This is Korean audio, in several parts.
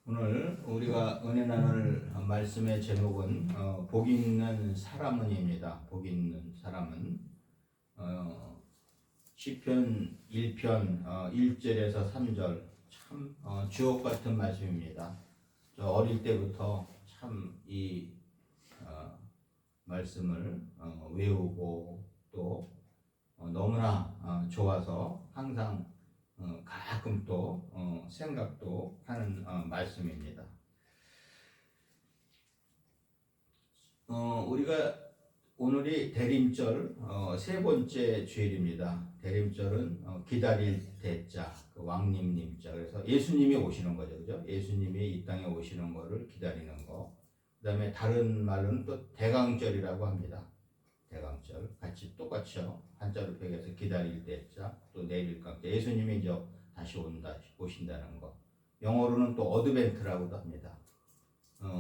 오늘 우리가 은혜 나눌 말씀의 제목은 복 있는 사람은입니다. 복 있는 사람은 시편 1편 1절에서 3절 참 주옥 같은 말씀입니다. 저 어릴 때부터 참 이 말씀을 외우고 또 너무나 좋아서 항상 가끔 또 생각도 하는 말씀입니다. 우리가 오늘이 대림절 세 번째 주일입니다. 대림절은 기다릴 대자, 그 왕님님자. 그래서 예수님이 오시는 거죠, 그죠? 예수님이 이 땅에 오시는 거를 기다리는 거. 그다음에 다른 말로는 또 대강절이라고 합니다. 대강절 같이 똑같이요. 한자로 표기해서 기다릴 때자 또 내릴 강자. 예수님이 이제 다시 오신다는 거. 영어로는 또 어드벤트라고도 합니다.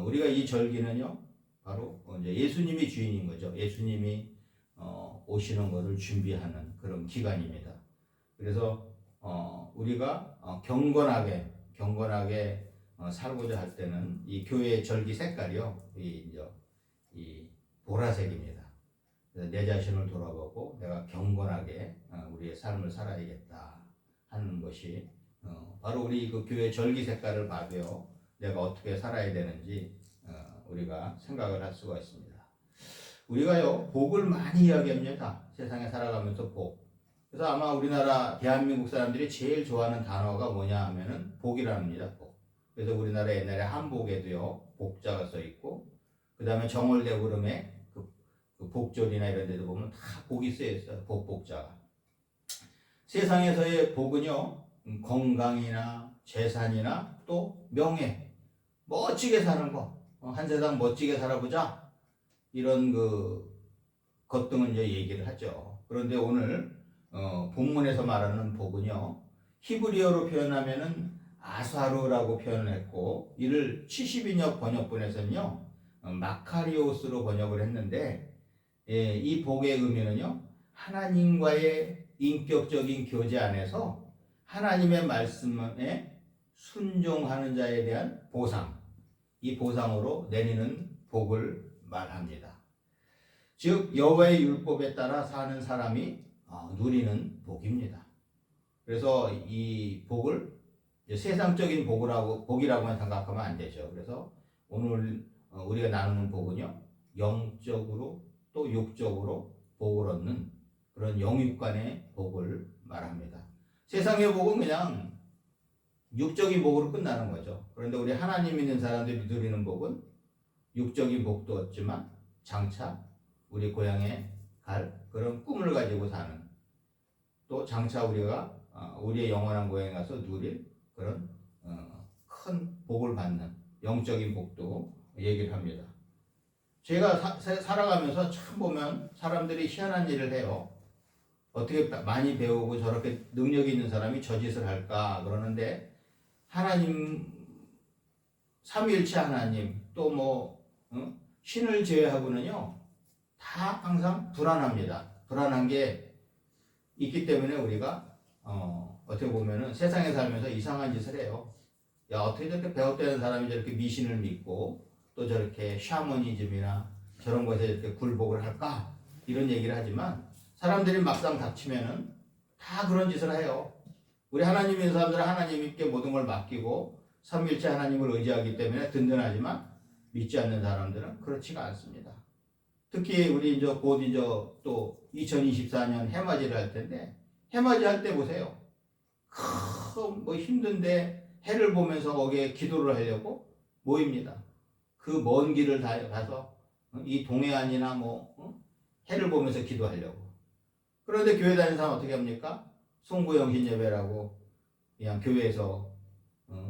우리가 이 절기는요 바로 이제 예수님이 주인인 거죠. 예수님이 오시는 것을 준비하는 그런 기간입니다. 그래서 우리가 경건하게 살고자 할 때는 이 교회의 절기 색깔이요 이 보라색입니다. 내 자신을 돌아보고 내가 경건하게 우리의 삶을 살아야겠다 하는 것이 바로 우리 그 교회 절기 색깔을 봐도요 내가 어떻게 살아야 되는지 우리가 생각을 할 수가 있습니다. 우리가요 복을 많이 이야기합니다. 세상에 살아가면서 복. 그래서 아마 우리나라 대한민국 사람들이 제일 좋아하는 단어가 뭐냐 하면은 복이랍니다. 복. 그래서 우리나라 옛날에 한복에도요 복자가 써 있고 그 다음에 정월대보름에 그 복절이나 이런 데도 보면 다 복이 쓰여 있어요. 복자가. 세상에서의 복은요 건강이나 재산이나 또 명예, 멋지게 사는 거, 한 세상 멋지게 살아보자 이런 것 등을 이제 얘기를 하죠. 그런데 오늘 본문에서 말하는 복은요 히브리어로 표현하면은 아사루라고 표현을 했고 이를 70인역 번역본에서는요 마카리오스로 번역을 했는데 이 복의 의미는요 하나님과의 인격적인 교제 안에서 하나님의 말씀에 순종하는 자에 대한 보상, 이 보상으로 내리는 복을 말합니다. 즉 여호와의 율법에 따라 사는 사람이 누리는 복입니다. 그래서 이 복을 세상적인 복이라고만 생각하면 안 되죠. 그래서 오늘 우리가 나누는 복은요 영적으로 또 육적으로 복을 얻는 그런 영육간의 복을 말합니다. 세상의 복은 그냥 육적인 복으로 끝나는 거죠. 그런데 우리 하나님 믿는 사람들이 누리는 복은 육적인 복도 얻지만 장차 우리 고향에 갈 그런 꿈을 가지고 사는 또 장차 우리가 우리의 영원한 고향에 가서 누릴 그런 큰 복을 받는 영적인 복도 얘기를 합니다. 제가 살아가면서 참 보면 사람들이 희한한 일을 해요. 어떻게 많이 배우고 저렇게 능력이 있는 사람이 저 짓을 할까 그러는데 하나님, 삼위일체 하나님 또 신을 제외하고는요 다 항상 불안합니다. 불안한 게 있기 때문에 우리가 어떻게 보면은 세상에 살면서 이상한 짓을 해요. 야 어떻게 저렇게 배웠다는 사람이 저렇게 미신을 믿고 또 저렇게 샤머니즘이나 저런 것에 이렇게 굴복을 할까 이런 얘기를 하지만 사람들이 막상 닥치면은 다 그런 짓을 해요. 우리 하나님 있는 사람들은 하나님께 모든 걸 맡기고 삼위일체 하나님을 의지하기 때문에 든든하지만 믿지 않는 사람들은 그렇지가 않습니다. 특히 우리 곧 또 2024년 해맞이를 할 텐데 해맞이 할 때 보세요. 힘든데 해를 보면서 거기에 기도를 하려고 모입니다. 그 먼 길을 가서 이 동해안이나 해를 보면서 기도하려고. 그런데 교회 다니는 사람 어떻게 합니까? 송구영신 예배라고 그냥 교회에서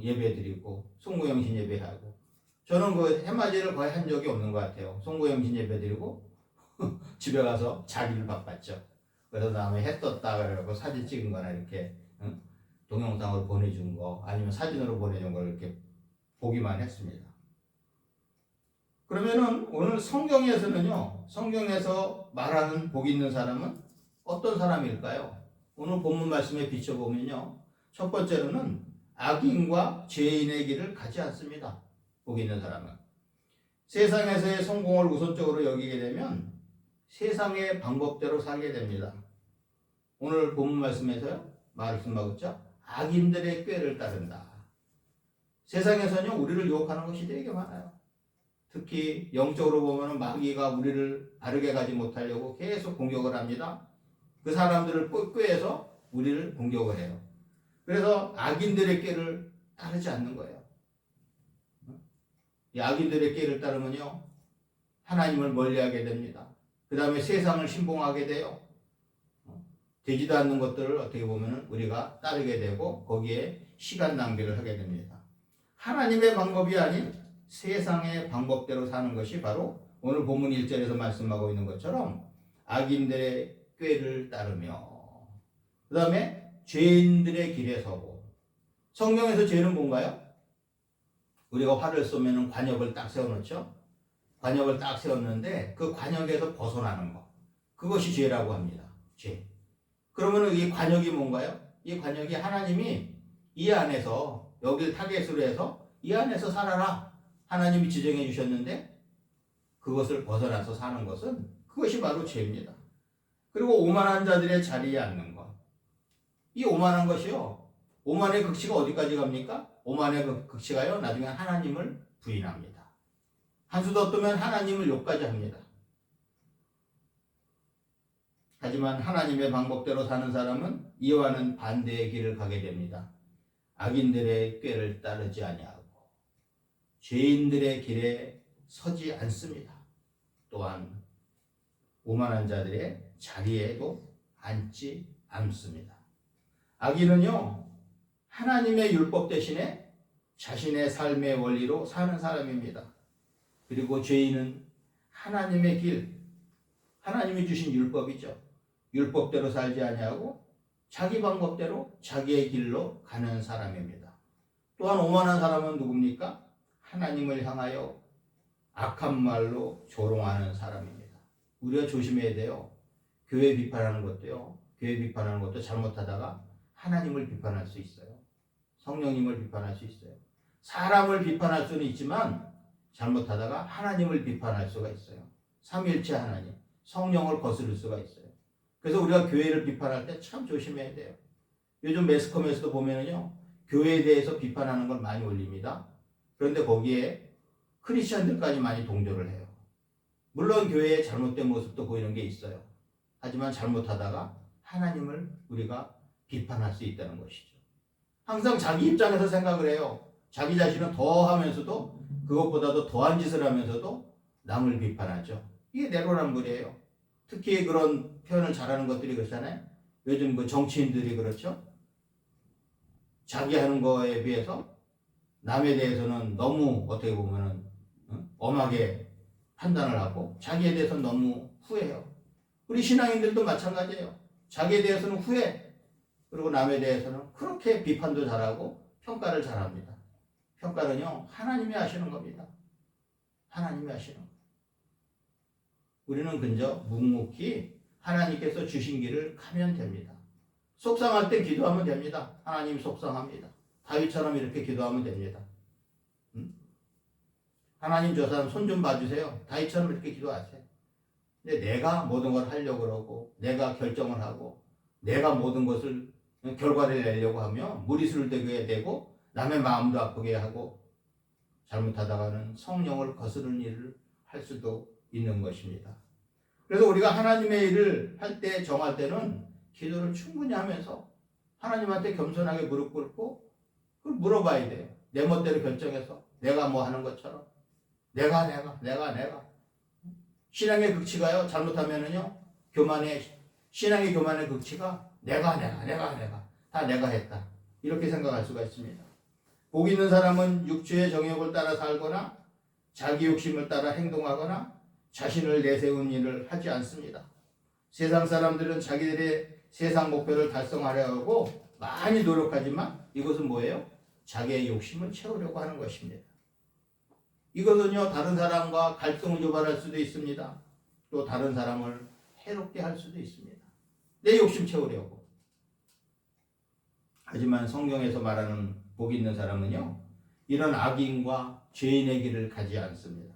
예배 드리고 송구영신 예배하고. 저는 그 해맞이를 거의 한 적이 없는 것 같아요. 송구영신 예배 드리고 집에 가서 자기를 바빴죠. 그래서 다음에 해 떴다 그러고 사진 찍은 거나 이렇게 동영상으로 보내준 거 아니면 사진으로 보내준 걸 이렇게 보기만 했습니다. 그러면은 오늘 성경에서 말하는 복 있는 사람은 어떤 사람일까요? 오늘 본문 말씀에 비춰보면요. 첫 번째로는 악인과 죄인의 길을 가지 않습니다. 복이 있는 사람은. 세상에서의 성공을 우선적으로 여기게 되면 세상의 방법대로 살게 됩니다. 오늘 본문 말씀에서요, 말씀하고 있죠. 악인들의 꾀를 따른다. 세상에서는요, 우리를 유혹하는 것이 되게 많아요. 특히 영적으로 보면 마귀가 우리를 바르게 가지 못하려고 계속 공격을 합니다. 그 사람들을 꾀해서 우리를 공격을 해요. 그래서 악인들의 꾀를 따르지 않는 거예요. 이 악인들의 꾀를 따르면요, 하나님을 멀리하게 됩니다. 그 다음에 세상을 신봉하게 돼요. 되지도 않는 것들을 어떻게 보면 우리가 따르게 되고 거기에 시간 낭비를 하게 됩니다. 하나님의 방법이 아닌 세상의 방법대로 사는 것이 바로 오늘 본문 1절에서 말씀하고 있는 것처럼 악인들의 꾀를 따르며, 그 다음에 죄인들의 길에 서고. 성경에서 죄는 뭔가요? 우리가 활을 쏘면 관역을 딱 세워놓죠. 관역을 딱 세웠는데 그 관역에서 벗어나는 것, 그것이 죄라고 합니다. 죄. 그러면 이 관역이 뭔가요? 이 관역이 하나님이 이 안에서, 여길 타겟으로 해서 이 안에서 살아라, 하나님이 지정해 주셨는데 그것을 벗어나서 사는 것은, 그것이 바로 죄입니다. 그리고 오만한 자들의 자리에 앉는 것. 이 오만한 것이요, 오만의 극치가 어디까지 갑니까? 오만의 극치가요, 나중에 하나님을 부인합니다. 한수 더 뜨면 하나님을 욕까지 합니다. 하지만 하나님의 방법대로 사는 사람은 이와는 반대의 길을 가게 됩니다. 악인들의 꾀를 따르지 아니하고 죄인들의 길에 서지 않습니다. 또한 오만한 자들의 자리에도 앉지 않습니다. 악인은요, 하나님의 율법 대신에 자신의 삶의 원리로 사는 사람입니다. 그리고 죄인은 하나님의 길, 하나님이 주신 율법이죠. 율법대로 살지 아니하고 자기 방법대로 자기의 길로 가는 사람입니다. 또한 오만한 사람은 누굽니까? 하나님을 향하여 악한 말로 조롱하는 사람입니다. 우리가 조심해야 돼요. 교회 비판하는 것도요, 교회 비판하는 것도 잘못하다가 하나님을 비판할 수 있어요. 성령님을 비판할 수 있어요. 사람을 비판할 수는 있지만 잘못하다가 하나님을 비판할 수가 있어요. 삼위일체 하나님, 성령을 거스를 수가 있어요. 그래서 우리가 교회를 비판할 때 참 조심해야 돼요. 요즘 매스컴에서도 보면은요, 교회에 대해서 비판하는 걸 많이 올립니다. 그런데 거기에 크리스천들까지 많이 동조를 해요. 물론 교회의 잘못된 모습도 보이는 게 있어요. 하지만 잘못하다가 하나님을 우리가 비판할 수 있다는 것이죠. 항상 자기 입장에서 생각을 해요. 자기 자신은 더 하면서도, 그것보다도 더한 짓을 하면서도 남을 비판하죠. 이게 내로남불이에요. 특히 그런 표현을 잘하는 것들이 그렇잖아요. 요즘 그 정치인들이 그렇죠. 자기 하는 거에 비해서 남에 대해서는 너무 어떻게 보면은 엄하게 판단을 하고 자기에 대해서는 너무 후회해요. 우리 신앙인들도 마찬가지예요. 자기에 대해서는 후회, 그리고 남에 대해서는 그렇게 비판도 잘하고 평가를 잘합니다. 평가는요, 하나님이 하시는 겁니다. 하나님이 하시는 거. 우리는 그저 묵묵히 하나님께서 주신 길을 가면 됩니다. 속상할 때 기도하면 됩니다. 하나님 속상합니다. 다윗처럼 이렇게 기도하면 됩니다. 하나님 저 사람 손 좀 봐주세요. 다윗처럼 이렇게 기도하세요. 근데 내가 모든 걸 하려고 그러고 내가 결정을 하고 내가 모든 것을 결과를 내려고 하면 무리수를 되게 되고 남의 마음도 아프게 하고 잘못하다가는 성령을 거스르는 일을 할 수도 있는 것입니다. 그래서 우리가 하나님의 일을 할 때, 정할 때는 기도를 충분히 하면서 하나님한테 겸손하게 무릎 꿇고 그걸 물어봐야 돼요. 내 멋대로 결정해서 내가 뭐 하는 것처럼 내가 신앙의 극치가요, 잘못하면은요, 신앙의 교만의 극치가 내가 다 내가 했다, 이렇게 생각할 수가 있습니다. 복 있는 사람은 육체의 정욕을 따라 살거나 자기 욕심을 따라 행동하거나 자신을 내세운 일을 하지 않습니다. 세상 사람들은 자기들의 세상 목표를 달성하려 하고 많이 노력하지만 이것은 뭐예요? 자기의 욕심을 채우려고 하는 것입니다. 이것은요, 다른 사람과 갈등을 유발할 수도 있습니다. 또 다른 사람을 해롭게 할 수도 있습니다. 내 욕심 채우려고. 하지만 성경에서 말하는 복 있는 사람은요, 이런 악인과 죄인의 길을 가지 않습니다.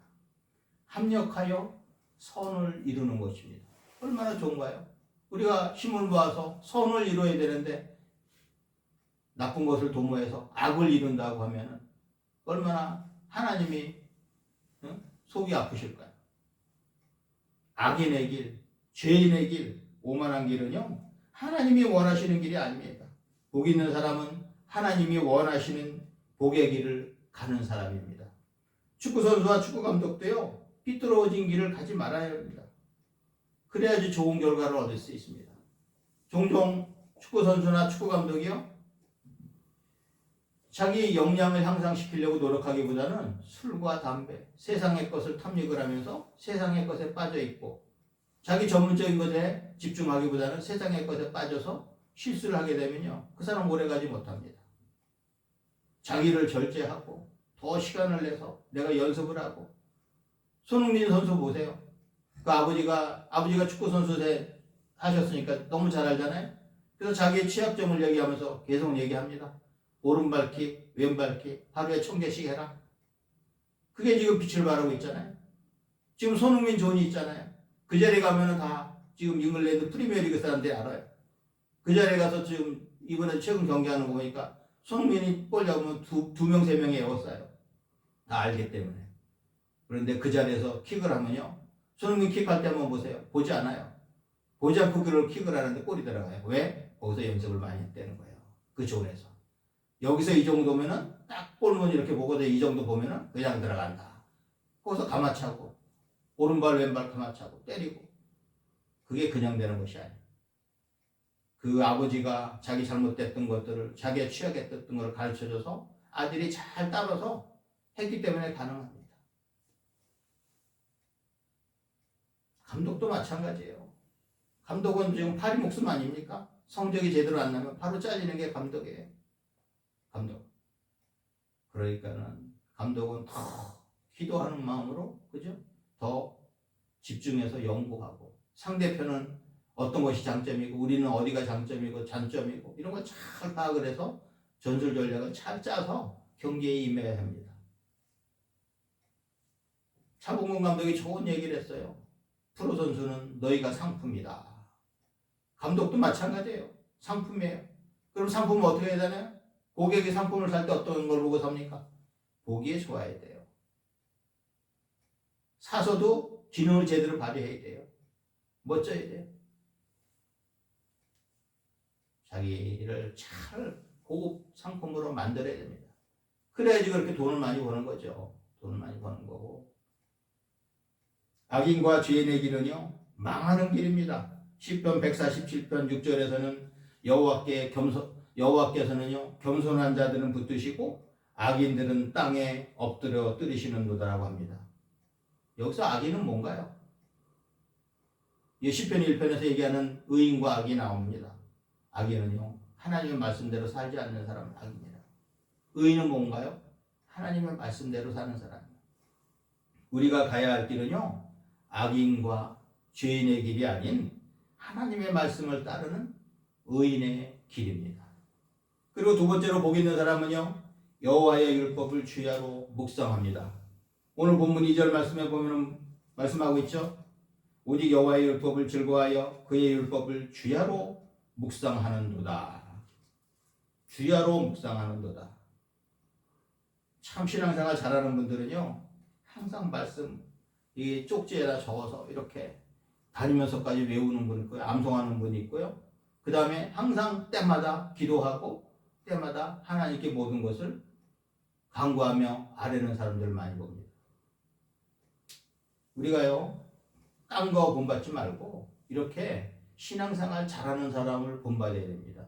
합력하여 선을 이루는 것입니다. 얼마나 좋은가요? 우리가 힘을 모아서 선을 이루어야 되는데 나쁜 것을 도모해서 악을 이룬다고 하면 얼마나 하나님이 속이 아프실까요? 악인의 길, 죄인의 길, 오만한 길은요, 하나님이 원하시는 길이 아닙니다. 복 있는 사람은 하나님이 원하시는 복의 길을 가는 사람입니다. 축구선수와 축구감독도요, 삐뚤어진 길을 가지 말아야 합니다. 그래야지 좋은 결과를 얻을 수 있습니다. 종종 축구선수나 축구감독이요, 자기 역량을 향상시키려고 노력하기보다는 술과 담배, 세상의 것을 탐닉을 하면서 세상의 것에 빠져 있고, 자기 전문적인 것에 집중하기보다는 세상의 것에 빠져서 실수를 하게 되면요, 그 사람 오래가지 못합니다. 자기를 절제하고 더 시간을 내서 내가 연습을 하고, 손흥민 선수 보세요. 그 아버지가 축구 선수 하셨으니까 너무 잘 알잖아요. 그래서 자기의 취약점을 얘기하면서 계속 얘기합니다. 오른발킥, 왼발킥 하루에 1000개씩 해라. 그게 지금 빛을 발하고 있잖아요. 지금 손흥민 존이 있잖아요. 그 자리에 가면은 다 지금 잉글랜드 프리미어리그 사람들이 알아요. 그 자리에 가서 지금 이번에 최근 경기하는 거 보니까 손흥민이 볼 잡으면 두 명, 세 명이 에워싸요. 다 알기 때문에. 그런데 그 자리에서 킥을 하면요, 손흥민 킥할 때 한번 보세요. 보지 않아요. 보지 않고 그걸 킥을 하는데 골이 들어가요. 왜? 거기서 연습을 많이 했다는 거예요. 그 존에서. 여기서 이 정도면은 딱 골문 이렇게 보고도 이 정도 보면은 그냥 들어간다. 거기서 가마차고 오른발 왼발 가마차고 때리고, 그게 그냥 되는 것이 아니에요. 그 아버지가 자기 잘못됐던 것들을, 자기가 취약했던 것을 가르쳐줘서 아들이 잘 따라서 했기 때문에 가능합니다. 감독도 마찬가지예요. 감독은 지금 파리 목숨 아닙니까? 성적이 제대로 안 나면 바로 잘리는 게 감독이에요. 감독. 그러니까는 감독은 더 기도하는 마음으로, 그죠? 더 집중해서 연구하고, 상대편은 어떤 것이 장점이고 우리는 어디가 장점이고 단점이고 이런 걸 잘 파악을 해서 전술 전략을 잘 짜서 경기에 임해야 합니다. 차범근 감독이 좋은 얘기를 했어요. 프로 선수는 너희가 상품이다. 감독도 마찬가지예요. 상품이에요. 그럼 상품은 어떻게 해야 되나요? 고객이 상품을 살 때 어떤 걸 보고 삽니까? 보기에 좋아야 돼요. 사서도 기능을 제대로 발휘해야 돼요. 멋져야 돼요. 자기를 잘 고급 상품으로 만들어야 됩니다. 그래야지 그렇게 돈을 많이 버는 거죠. 돈을 많이 버는 거고. 악인과 죄인의 길은요, 망하는 길입니다. 시편 147편 6절에서는 여호와께서는요, 겸손한 자들은 붙드시고 악인들은 땅에 엎드려 뜨리시는도다라고 합니다. 여기서 악인은 뭔가요? 시편 1편에서 얘기하는 의인과 악이 나옵니다. 악인은요, 하나님의 말씀대로 살지 않는 사람은 악입니다. 의인은 뭔가요? 하나님의 말씀대로 사는 사람이에요. 우리가 가야 할 길은요, 악인과 죄인의 길이 아닌 하나님의 말씀을 따르는 의인의 길입니다. 그리고 두 번째로 복 있는 사람은요, 여호와의 율법을 주야로 묵상합니다. 오늘 본문 2절 말씀에 보면 말씀하고 있죠. 오직 여호와의 율법을 즐거워하여 그의 율법을 주야로 묵상하는도다. 주야로 묵상하는도다. 참 신앙생활 잘하는 분들은요, 항상 말씀 이 쪽지에다 적어서 이렇게 다니면서까지 외우는 분 있고요, 암송하는 분이 있고요. 그 다음에 항상 때마다 기도하고 때마다 하나님께 모든 것을 간구하며 아뢰는 사람들을 많이 봅니다. 우리가요, 딴 거 본받지 말고 이렇게 신앙생활 잘하는 사람을 본받아야 됩니다.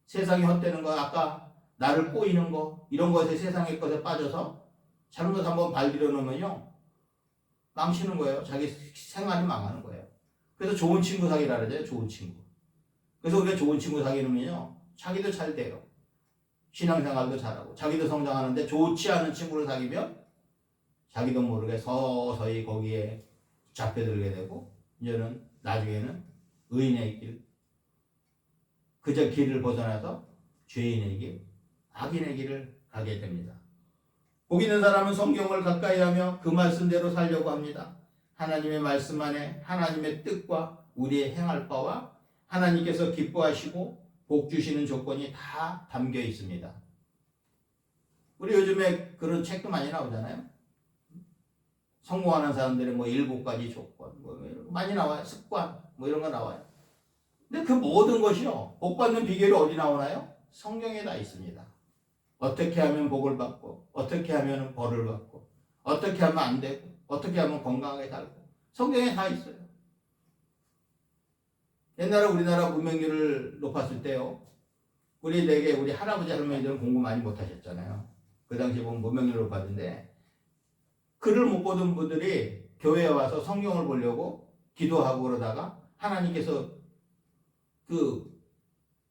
세상이 헛되는 거, 아까 나를 꼬이는 거, 이런 것에 세상의 것에 빠져서 잘못 한번 발들여 놓으면요, 망치는 거예요. 자기 생활이 망하는 거예요. 그래서 좋은 친구 사귀라 그러죠. 좋은 친구. 그래서 우리가 좋은 친구 사귀면요, 자기도 잘 돼요. 신앙생활도 잘하고 자기도 성장하는데, 좋지 않은 친구를 사귀면 자기도 모르게 서서히 거기에 잡혀들게 되고, 이제는 나중에는 의인의 길, 그저 길을 벗어나서 죄인의 길, 악인의 길을 가게 됩니다. 복 있는 사람은 성경을 가까이 하며 그 말씀대로 살려고 합니다. 하나님의 말씀 안에 하나님의 뜻과 우리의 행할 바와 하나님께서 기뻐하시고 복 주시는 조건이 다 담겨 있습니다. 우리 요즘에 그런 책도 많이 나오잖아요. 성공하는 사람들의 뭐 7가지 조건, 뭐 많이 나와요. 습관, 뭐 이런 거 나와요. 근데 그 모든 것이요, 복 받는 비결이 어디 나오나요? 성경에 다 있습니다. 어떻게 하면 복을 받고, 어떻게 하면 벌을 받고, 어떻게 하면 안 되고, 어떻게 하면 건강하게 살고, 성경에 다 있어요. 옛날에 우리나라 문맹률을 높았을 때요, 우리 할아버지 할머니들은 공부 많이 못하셨잖아요. 그 당시에 보면 문맹률을 높았는데, 글을 못 보던 분들이 교회에 와서 성경을 보려고 기도하고 그러다가 하나님께서 그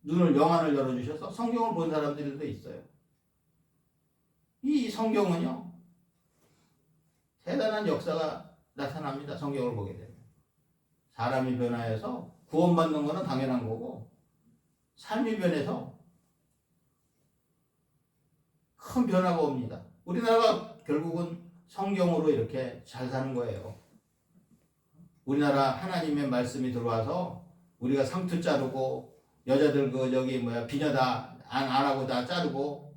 눈을 영안을 열어주셔서 성경을 본 사람들도 있어요. 이 성경은요, 대단한 역사가 나타납니다. 성경을 보게 되면. 사람이 변화해서 구원받는 것은 당연한 거고, 삶이 변해서 큰 변화가 옵니다. 우리나라가 결국은 성경으로 이렇게 잘 사는 거예요. 우리나라 하나님의 말씀이 들어와서 우리가 상투 자르고, 여자들 비녀 다 안 하고 다 자르고,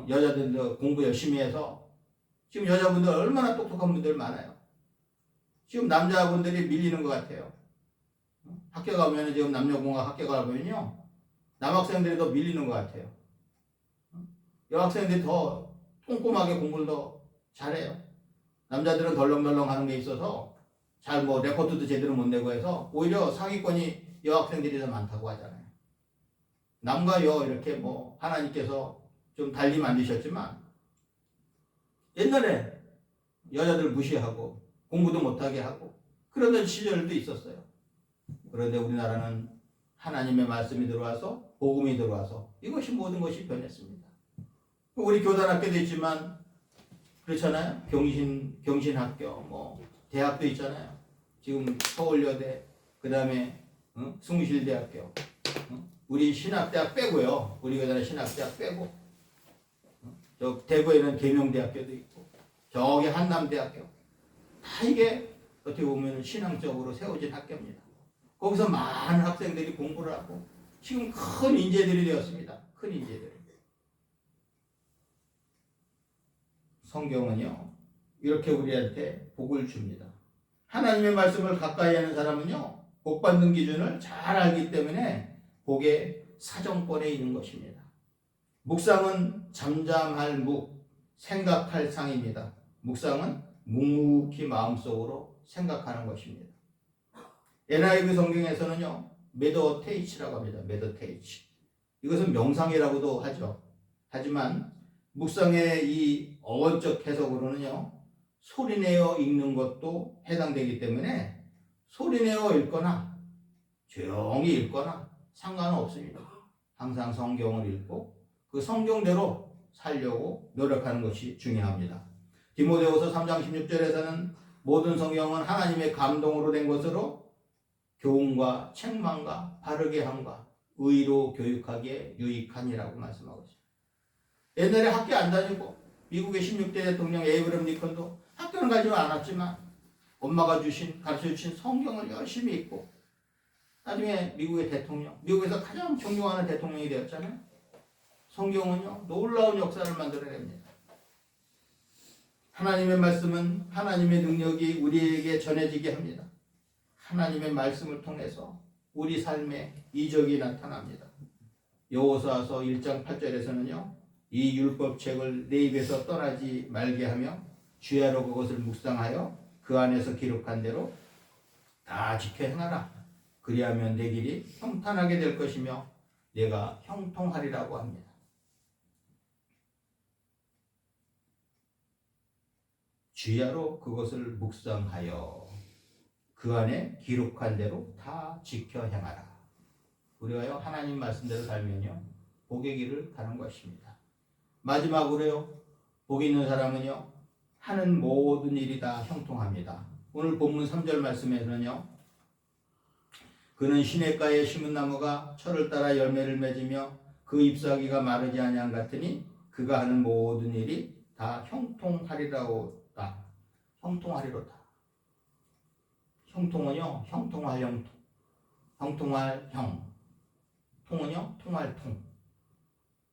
여자들도 공부 열심히 해서 지금 여자분들 얼마나 똑똑한 분들 많아요. 지금 남자분들이 밀리는 것 같아요. 학교 가면 지금 남녀공학 학교 가보면요, 남학생들이 더 밀리는 것 같아요. 여학생들이 더 꼼꼼하게 공부를 더 잘해요. 남자들은 덜렁덜렁 하는 게 있어서 잘 레포트도 제대로 못 내고 해서 오히려 상위권이 여학생들이 더 많다고 하잖아요. 남과 여 이렇게 하나님께서 좀 달리 만드셨지만 옛날에 여자들 무시하고 공부도 못하게 하고 그러던 시절도 있었어요. 그런데 우리나라는 하나님의 말씀이 들어와서 복음이 들어와서 이것이 모든 것이 변했습니다. 우리 교단학교도 있지만 그렇잖아요. 경신학교, 대학도 있잖아요. 지금 서울여대, 그 다음에 숭실대학교, 우리 신학대학 빼고요. 우리 교단의 신학대학 빼고, 저 대구에는 계명대학교도 있고, 저기 한남대학교, 다 이게 어떻게 보면 신앙적으로 세워진 학교입니다. 거기서 많은 학생들이 공부를 하고 지금 큰 인재들이 되었습니다. 큰 인재들. 성경은요, 이렇게 우리한테 복을 줍니다. 하나님의 말씀을 가까이 하는 사람은요, 복 받는 기준을 잘 알기 때문에 복의 사정권에 있는 것입니다. 묵상은 잠잠할 묵, 생각할 상입니다. 묵상은 묵묵히 마음속으로 생각하는 것입니다. NIV 성경에서는요, 메디테이치라고 합니다. 메디테이치. 이것은 명상이라고도 하죠. 하지만 묵상의 이 어원적 해석으로는요, 소리내어 읽는 것도 해당되기 때문에 소리내어 읽거나 조용히 읽거나 상관은 없습니다. 항상 성경을 읽고 그 성경대로 살려고 노력하는 것이 중요합니다. 디모데후서 3장 16절에서는 모든 성경은 하나님의 감동으로 된 것으로 교훈과 책망과 바르게 함과 의로 교육하기에 유익하니라고 말씀하고 있습니다. 옛날에 학교 안 다니고 미국의 16대 대통령 에이브럼 리컨도 학교는 가지 않았지만 엄마가 가르쳐주신 성경을 열심히 읽고 나중에 미국의 대통령, 미국에서 가장 존경하는 대통령이 되었잖아요. 성경은요, 놀라운 역사를 만들어냅니다. 하나님의 말씀은 하나님의 능력이 우리에게 전해지게 합니다. 하나님의 말씀을 통해서 우리 삶에 이적이 나타납니다. 여호수아서 1장 8절에서는요, 이 율법책을 내 입에서 떠나지 말게 하며 주야로 그것을 묵상하여 그 안에서 기록한 대로 다 지켜 행하라. 그리하면 내 길이 평탄하게 될 것이며 내가 형통하리라고 합니다. 주야로 그것을 묵상하여 그 안에 기록한 대로 다 지켜 행하라. 우리가요, 하나님 말씀대로 살면요, 복의 길을 가는 것입니다. 마지막으로요, 복 있는 사람은요, 하는 모든 일이 다 형통합니다. 오늘 본문 3절 말씀에서는요, 그는 시냇가에 심은 나무가 철을 따라 열매를 맺으며 그 잎사귀가 마르지 아니한 같으니 그가 하는 모든 일이 다 형통하리로다. 형통하리로다. 형통은요, 형통할 형통, 형통할 형, 통은요, 통할 통.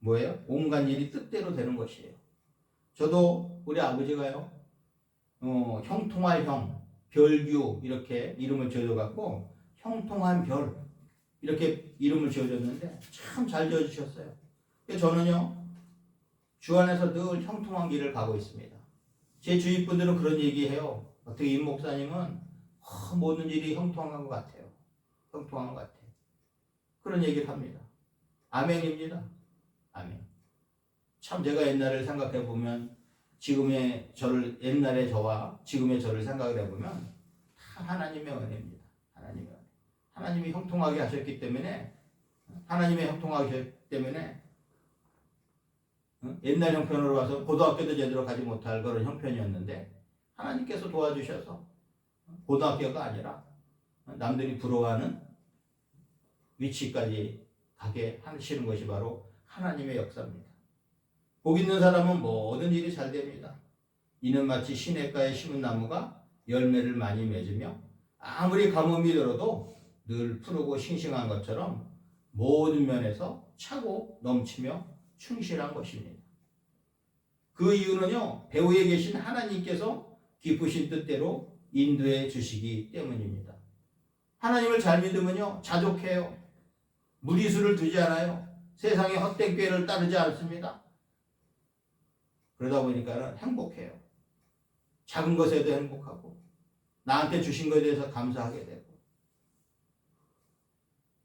뭐예요? 온갖 일이 뜻대로 되는 것이에요. 저도 우리 아버지가요, 형통할 형, 별규 이렇게 이름을 지어줘갖고 형통한 별 이렇게 이름을 지어줬는데 참 잘 지어주셨어요. 저는요, 주 안에서 늘 형통한 길을 가고 있습니다. 제 주위 분들은 그런 얘기해요. 어떻게 임 목사님은 모든 일이 형통한 것 같아요. 형통한 것 같아요. 그런 얘기를 합니다. 아멘입니다. 아멘. 참 제가 옛날을 생각해 보면 지금의 저를 옛날의 저와 지금의 저를 생각을 해보면 다 하나님의 은혜입니다. 하나님의 은혜. 하나님이 형통하게 하셨기 때문에 하나님의 형통하게 하셨기 때문에 옛날 형편으로 와서 고등학교도 제대로 가지 못할 그런 형편이었는데 하나님께서 도와주셔서 고등학교가 아니라 남들이 부러워하는 위치까지 가게 하시는 것이 바로 하나님의 역사입니다. 복 있는 사람은 모든 일이 잘 됩니다. 이는 마치 시냇가에 심은 나무가 열매를 많이 맺으며 아무리 가뭄이 들어도 늘 푸르고 싱싱한 것처럼 모든 면에서 차고 넘치며 충실한 것입니다. 그 이유는요, 배후에 계신 하나님께서 깊으신 뜻대로 인도해 주시기 때문입니다. 하나님을 잘 믿으면요, 자족해요. 무리수를 두지 않아요. 세상의 헛된 꾀를 따르지 않습니다. 그러다 보니까 행복해요. 작은 것에도 행복하고 나한테 주신 것에 대해서 감사하게 되고.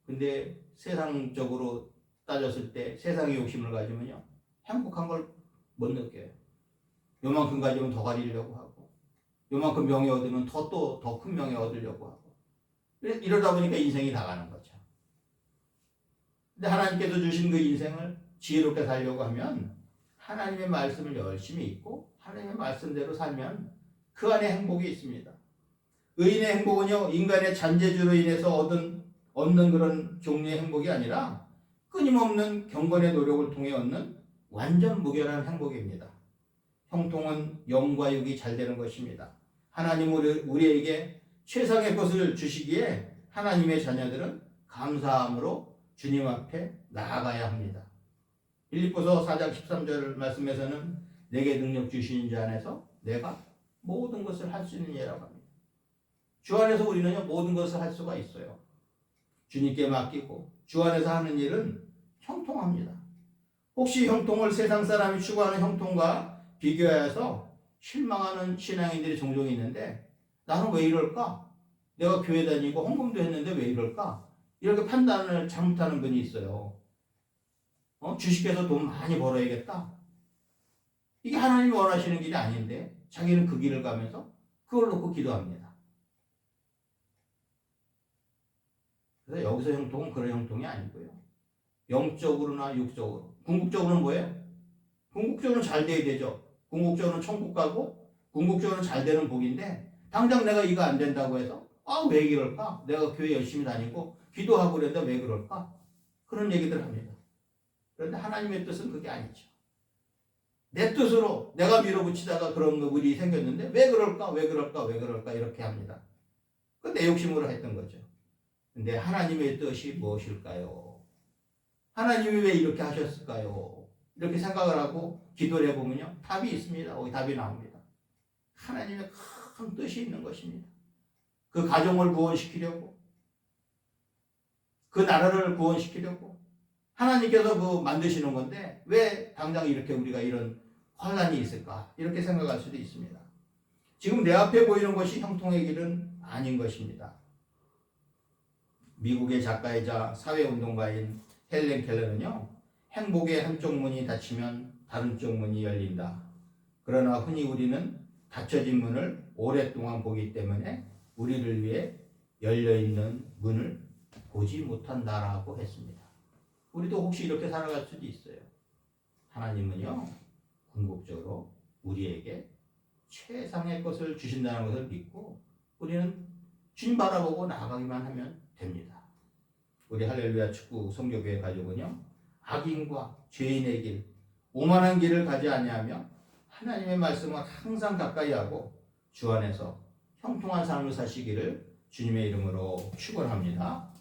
근데 세상적으로 따졌을 때 세상의 욕심을 가지면요, 행복한 걸 못 느껴요. 요만큼 가지면 더 가지려고 하고 요만큼 명예 얻으면 또 더 큰 명예 얻으려고 하고 이러다 보니까 인생이 나가는 거죠. 근데 하나님께서 주신 그 인생을 지혜롭게 살려고 하면 하나님의 말씀을 열심히 읽고 하나님의 말씀대로 살면 그 안에 행복이 있습니다. 의인의 행복은요, 인간의 잔재주로 인해서 얻는 그런 종류의 행복이 아니라 끊임없는 경건의 노력을 통해 얻는 완전 무결한 행복입니다. 형통은 영과 육이 잘 되는 것입니다. 하나님은 우리에게 최상의 것을 주시기에 하나님의 자녀들은 감사함으로 주님 앞에 나아가야 합니다. 빌립보서 4장 13절 말씀에서는 내게 능력 주신 자 안에서 내가 모든 것을 할 수 있는 예라고 합니다. 주 안에서 우리는 모든 것을 할 수가 있어요. 주님께 맡기고 주 안에서 하는 일은 형통합니다. 혹시 형통을 세상 사람이 추구하는 형통과 비교해서 실망하는 신앙인들이 종종 있는데 나는 왜 이럴까? 내가 교회 다니고 헌금도 했는데 왜 이럴까? 이렇게 판단을 잘못하는 분이 있어요. 주식해서 돈 많이 벌어야겠다. 이게 하나님이 원하시는 길이 아닌데 자기는 그 길을 가면서 그걸 놓고 기도합니다. 그래서 여기서 형통은 그런 형통이 아니고요. 영적으로나 육적으로. 궁극적으로는 뭐예요? 궁극적으로는 잘 돼야 되죠. 궁극적으로는 천국 가고 궁극적으로는 잘 되는 복인데 당장 내가 이거 안 된다고 해서 왜 이럴까? 내가 교회 열심히 다니고 기도하고 그랬는데 왜 그럴까? 그런 얘기들 합니다. 그런데 하나님의 뜻은 그게 아니죠. 내 뜻으로 내가 밀어붙이다가 그런 일이 생겼는데 왜 그럴까? 왜 그럴까? 왜 그럴까? 이렇게 합니다. 그 내 욕심으로 했던 거죠. 근데 하나님의 뜻이 무엇일까요? 하나님이 왜 이렇게 하셨을까요? 이렇게 생각을 하고 기도를 해보면요, 답이 있습니다. 거기 답이 나옵니다. 하나님의 큰 뜻이 있는 것입니다. 그 가정을 구원시키려고, 그 나라를 구원시키려고 하나님께서 그 만드시는 건데 왜 당장 이렇게 우리가 이런 혼란이 있을까? 이렇게 생각할 수도 있습니다. 지금 내 앞에 보이는 것이 형통의 길은 아닌 것입니다. 미국의 작가이자 사회운동가인 헬렌 켈러는요, 행복의 한쪽 문이 닫히면 다른 쪽 문이 열린다. 그러나 흔히 우리는 닫혀진 문을 오랫동안 보기 때문에 우리를 위해 열려있는 문을 보지 못한다라고 했습니다. 우리도 혹시 이렇게 살아갈 수도 있어요. 하나님은요, 궁극적으로 우리에게 최상의 것을 주신다는 것을 믿고 우리는 주님 바라보고 나아가기만 하면 됩니다. 우리 할렐루야 축구 성교교회 가족은요, 악인과 죄인의 길, 오만한 길을 가지 아니하며 하나님의 말씀을 항상 가까이 하고 주 안에서 형통한 삶을 사시기를 주님의 이름으로 축원합니다.